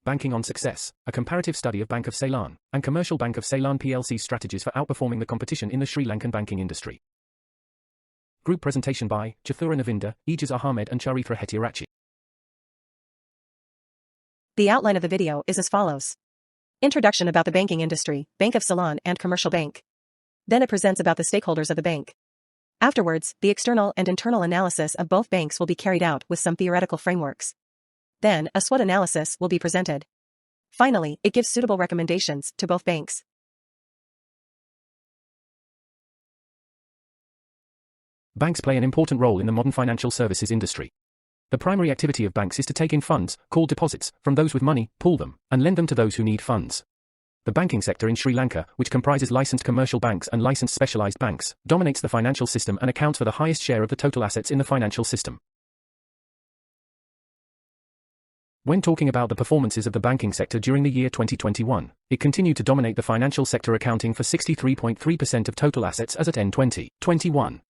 Banking on Success, a comparative study of Bank of Ceylon and Commercial Bank of Ceylon PLC's strategies for outperforming the competition in the Sri Lankan banking industry. Group presentation by Chathura Navinda, Ijaz Ahmed and Charithra Hetirachi. The outline of the video is as follows. Introduction about the banking industry, Bank of Ceylon and Commercial Bank. Then it presents about the stakeholders of the bank. Afterwards, the external and internal analysis of both banks will be carried out with some theoretical frameworks. Then, a SWOT analysis will be presented. Finally, it gives suitable recommendations to both banks. Banks play an important role in the modern financial services industry. The primary activity of banks is to take in funds, called deposits, from those with money, pool them, and lend them to those who need funds. The banking sector in Sri Lanka, which comprises licensed commercial banks and licensed specialized banks, dominates the financial system and accounts for the highest share of the total assets in the financial system. When talking about the performances of the banking sector during the year 2021, it continued to dominate the financial sector, accounting for 63.3% of total assets as at end 2021.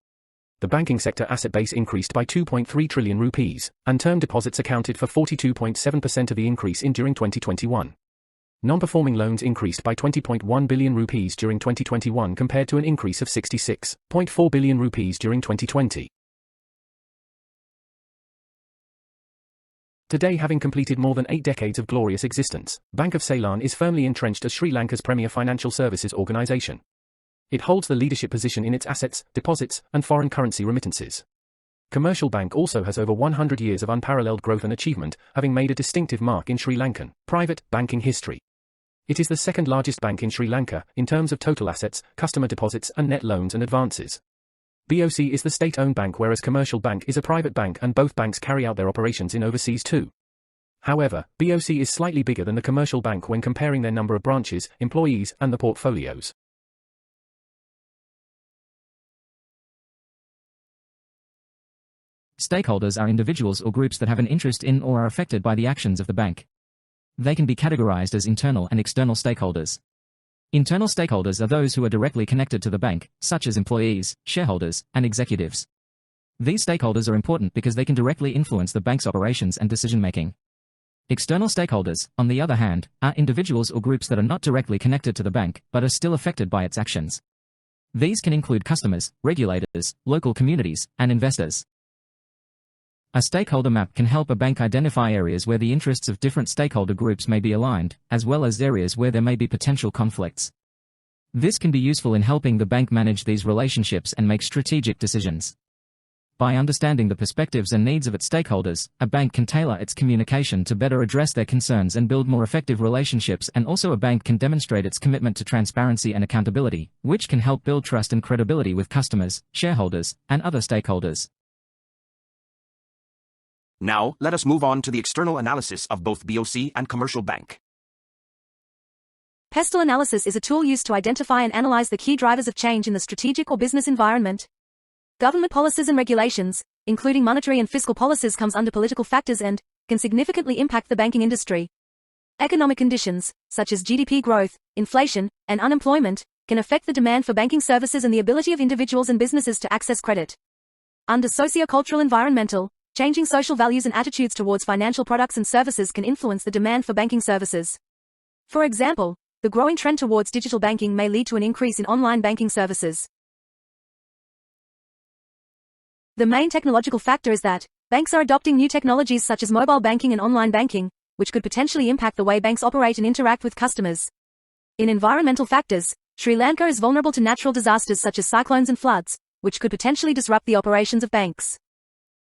The banking sector asset base increased by 2.3 trillion rupees, and term deposits accounted for 42.7% of the increase during 2021. Non-performing loans increased by 20.1 billion rupees during 2021 compared to an increase of 66.4 billion rupees during 2020. Today, having completed more than 8 decades of glorious existence, Bank of Ceylon is firmly entrenched as Sri Lanka's premier financial services organization. It holds the leadership position in its assets, deposits, and foreign currency remittances. Commercial Bank also has over 100 years of unparalleled growth and achievement, having made a distinctive mark in Sri Lankan private banking history. It is the second largest bank in Sri Lanka in terms of total assets, customer deposits, and net loans and advances. BOC is the state-owned bank, whereas Commercial Bank is a private bank, and both banks carry out their operations in overseas too. However, BOC is slightly bigger than the Commercial Bank when comparing their number of branches, employees, and the portfolios. Stakeholders are individuals or groups that have an interest in or are affected by the actions of the bank. They can be categorized as internal and external stakeholders. Internal stakeholders are those who are directly connected to the bank, such as employees, shareholders, and executives. These stakeholders are important because they can directly influence the bank's operations and decision-making. External stakeholders, on the other hand, are individuals or groups that are not directly connected to the bank, but are still affected by its actions. These can include customers, regulators, local communities, and investors. A stakeholder map can help a bank identify areas where the interests of different stakeholder groups may be aligned, as well as areas where there may be potential conflicts. This can be useful in helping the bank manage these relationships and make strategic decisions. By understanding the perspectives and needs of its stakeholders, a bank can tailor its communication to better address their concerns and build more effective relationships, and also a bank can demonstrate its commitment to transparency and accountability, which can help build trust and credibility with customers, shareholders, and other stakeholders. Now, let us move on to the external analysis of both BOC and Commercial Bank. Pestle analysis is a tool used to identify and analyze the key drivers of change in the strategic or business environment. Government policies and regulations, including monetary and fiscal policies, comes under political factors and can significantly impact the banking industry. Economic conditions, such as GDP growth, inflation, and unemployment, can affect the demand for banking services and the ability of individuals and businesses to access credit. Under socio-cultural environmental, changing social values and attitudes towards financial products and services can influence the demand for banking services. For example, the growing trend towards digital banking may lead to an increase in online banking services. The main technological factor is that banks are adopting new technologies such as mobile banking and online banking, which could potentially impact the way banks operate and interact with customers. In environmental factors, Sri Lanka is vulnerable to natural disasters such as cyclones and floods, which could potentially disrupt the operations of banks.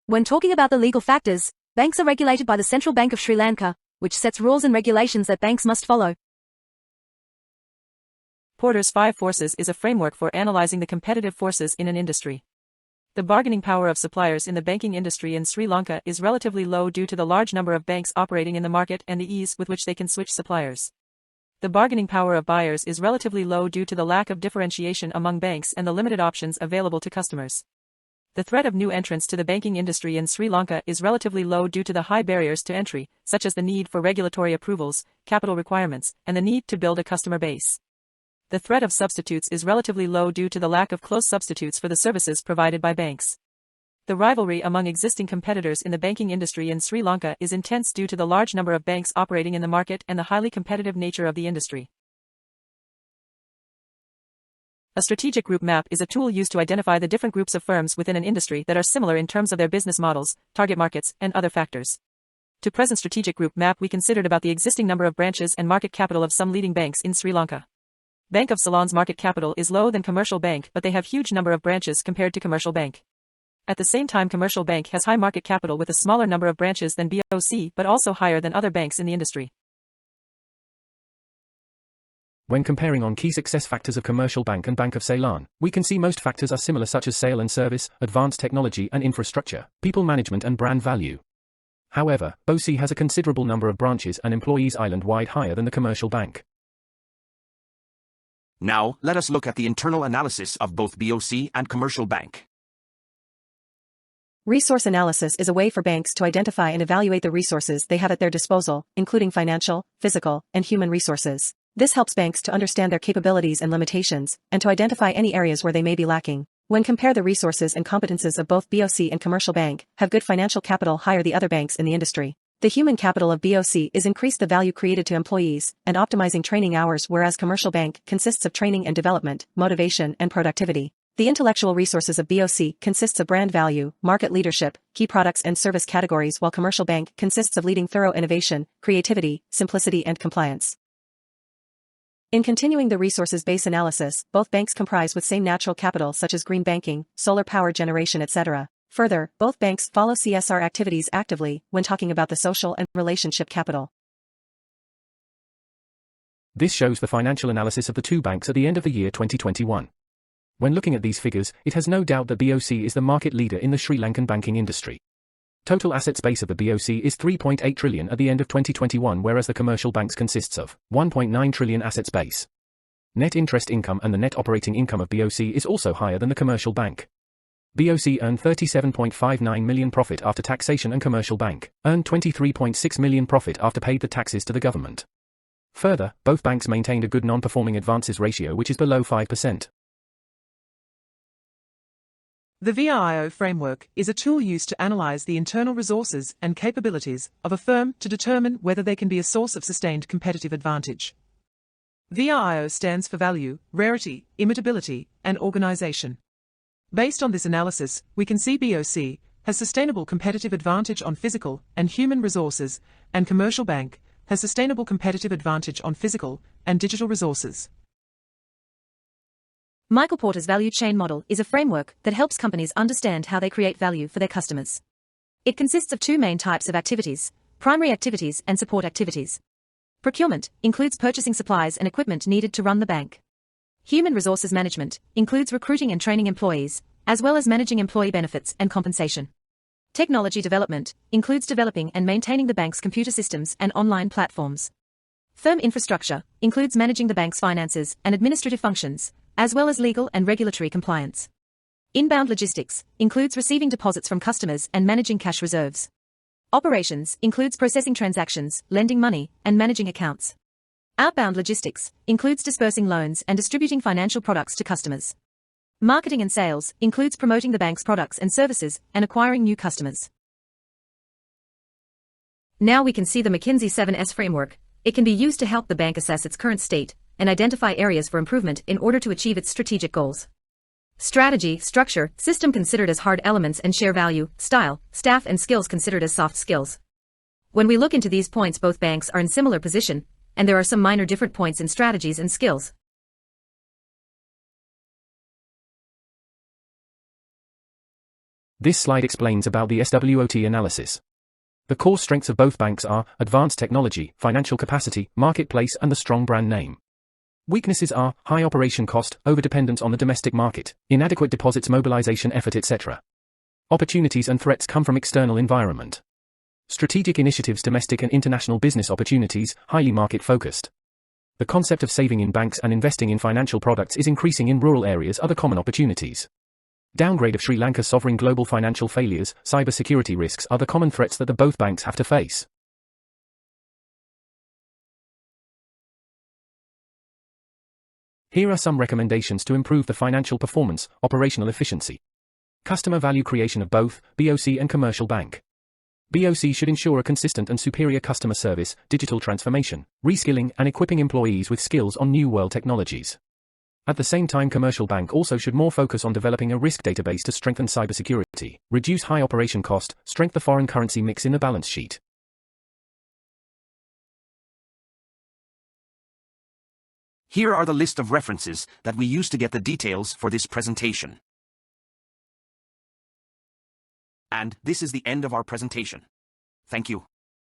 When talking about the legal factors, banks are regulated by the Central Bank of Sri Lanka, which sets rules and regulations that banks must follow. Porter's 5 Forces is a framework for analyzing the competitive forces in an industry. The bargaining power of suppliers in the banking industry in Sri Lanka is relatively low due to the large number of banks operating in the market and the ease with which they can switch suppliers. The bargaining power of buyers is relatively low due to the lack of differentiation among banks and the limited options available to customers. The threat of new entrants to the banking industry in Sri Lanka is relatively low due to the high barriers to entry, such as the need for regulatory approvals, capital requirements, and the need to build a customer base. The threat of substitutes is relatively low due to the lack of close substitutes for the services provided by banks. The rivalry among existing competitors in the banking industry in Sri Lanka is intense due to the large number of banks operating in the market and the highly competitive nature of the industry. A strategic group map is a tool used to identify the different groups of firms within an industry that are similar in terms of their business models, target markets, and other factors. To present strategic group map, we considered about the existing number of branches and market capital of some leading banks in Sri Lanka. Bank of Ceylon's market capital is low than Commercial Bank, but they have huge number of branches compared to Commercial Bank. At the same time, Commercial Bank has high market capital with a smaller number of branches than BOC, but also higher than other banks in the industry. When comparing on key success factors of Commercial Bank and Bank of Ceylon, we can see most factors are similar, such as sale and service, advanced technology and infrastructure, people management and brand value. However, BOC has a considerable number of branches and employees island-wide higher than the Commercial Bank. Now, let us look at the internal analysis of both BOC and Commercial Bank. Resource analysis is a way for banks to identify and evaluate the resources they have at their disposal, including financial, physical, and human resources. This helps banks to understand their capabilities and limitations, and to identify any areas where they may be lacking. When compare the resources and competences of both BOC and Commercial Bank, have good financial capital higher the other banks in the industry. The human capital of BOC is increase the value created to employees, and optimizing training hours, whereas Commercial Bank consists of training and development, motivation and productivity. The intellectual resources of BOC consists of brand value, market leadership, key products and service categories, while Commercial Bank consists of leading thorough innovation, creativity, simplicity and compliance. In continuing the resources base analysis, both banks comprise with same natural capital such as green banking, solar power generation, etc. Further, both banks follow CSR activities actively when talking about the social and relationship capital. This shows the financial analysis of the two banks at the end of the year 2021. When looking at these figures, it has no doubt that BOC is the market leader in the Sri Lankan banking industry. Total assets base of the BOC is 3.8 trillion at the end of 2021, whereas the Commercial Banks consists of 1.9 trillion assets base. Net interest income and the net operating income of BOC is also higher than the Commercial Bank. BOC earned 37.59 million profit after taxation and Commercial Bank earned 23.6 million profit after paid the taxes to the government. Further, both banks maintained a good non-performing advances ratio which is below 5%. The VIO framework is a tool used to analyze the internal resources and capabilities of a firm to determine whether they can be a source of sustained competitive advantage. VIO stands for value, rarity, imitability, and organization. Based on this analysis, we can see BOC has sustainable competitive advantage on physical and human resources, and Commercial Bank has sustainable competitive advantage on physical and digital resources. Michael Porter's value chain model is a framework that helps companies understand how they create value for their customers. It consists of two main types of activities: primary activities and support activities. Procurement includes purchasing supplies and equipment needed to run the bank. Human resources management includes recruiting and training employees, as well as managing employee benefits and compensation. Technology development includes developing and maintaining the bank's computer systems and online platforms. Firm infrastructure includes managing the bank's finances and administrative functions, as well as legal and regulatory compliance. Inbound logistics includes receiving deposits from customers and managing cash reserves. Operations includes processing transactions, lending money, and managing accounts. Outbound logistics includes dispersing loans and distributing financial products to customers. Marketing and sales includes promoting the bank's products and services and acquiring new customers. Now we can see the McKinsey 7S framework. It can be used to help the bank assess its current state and identify areas for improvement in order to achieve its strategic goals. Strategy, structure, system considered as hard elements, and share value, style, staff and skills considered as soft skills. When we look into these points, both banks are in similar position, and there are some minor different points in strategies and skills. This slide explains about the SWOT analysis. The core strengths of both banks are advanced technology, financial capacity, marketplace, and the strong brand name. Weaknesses are high operation cost, overdependence on the domestic market, inadequate deposits mobilization effort, etc. Opportunities and threats come from external environment. Strategic initiatives, domestic and international business opportunities, highly market focused. The concept of saving in banks and investing in financial products is increasing in rural areas. Other common opportunities. Downgrade of Sri Lanka's sovereign, global financial failures, cybersecurity risks are the common threats that both banks have to face. Here are some recommendations to improve the financial performance, operational efficiency. Customer value creation of both, BOC and commercial bank. BOC should ensure a consistent and superior customer service, digital transformation, reskilling and equipping employees with skills on new world technologies. At the same time, commercial bank also should more focus on developing a risk database to strengthen cybersecurity, reduce high operation cost, strengthen the foreign currency mix in the balance sheet. Here are the list of references that we used to get the details for this presentation. And this is the end of our presentation. Thank you.